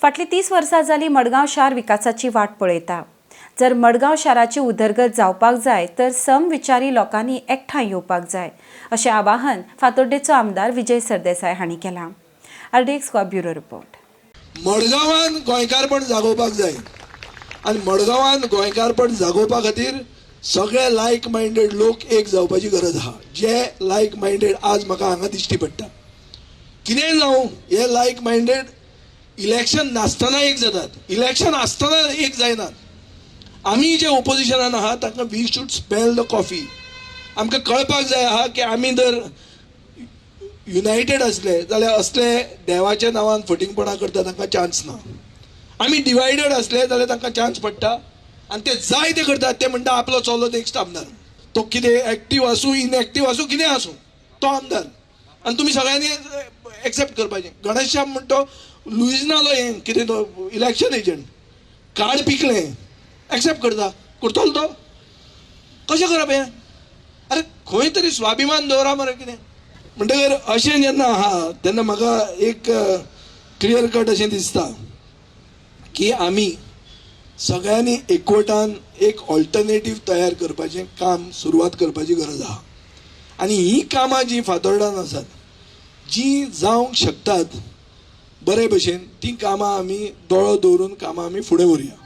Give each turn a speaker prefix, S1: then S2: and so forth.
S1: फाटली 30 वर्सां जाली मडगांव शार विकासाची वाट पळयता। जर मडगांव शाराची उदरगत जावपाक जाय तर समविचारी लोकांनी एकठांय येवपाक जाय अशें आवाहन फातोड्डेचो आमदार विजय सरदेसाय हांणी केलां। RDX bureau report.
S2: मडगांवान गोंयकारपण जागोवपाक जाय आनी मडगांवान गोंयकारपण जागोवपा खातीर सगळे लायक मायंडेड लोक एक जावपाची गरज आहा। जे लायक मायंडेड आज म्हाका हांगा दिश्टी पडटा। कितेंय जावं हे लायक मायंडेड इलेक्शन नासतना एक जातात, इलेक्शन आसतना एक जायनात। आमी जे ओपोजिशनान आहा तांकां we should smell the coffee. आमकां कळपाक जाय आहा की आमी जर युनायटेड असले जाल्यार असले देवाच्या नांवान फटिंगपणां करता तांकां चान्स ना। आमी डिवायडेड असले जाल्यार तांकां चान्स पडटा आनी ते जाय ते करतात। ते म्हणटा आपलो चलो नेक्स्ट आमदार, तो कितें एक्टीव आसूं इनएक्टीव आसूं कितें आसूं तो आमदार, आनी तुमी सगळ्यांनी एक्सेप्ट करपाचें। गणेश श्याम म्हणतो लुइजनालो हें कितें तो इलेक्शन एजंट कार्ड पिकलें एक्सेप्ट करतलो तो कशें करप हें? अरे खंय तरी स्वाभिमान दवरा मरे कितें म्हणटकर अशें जेन्ना आहा तेन्ना म्हाका एक क्लियर कट अशें दिसता की आमी सगळ्यांनी एकवटान एक ऑल्टरनेटीव तयार करपाचें काम सुरवात करपाची गरज आहा। आनी ही कामां जी फातोर्डान आसात जी जावंक शकतात बरे भशेन ती कामां आमी दोळो दवरून कामां आमी फुडें व्हरया।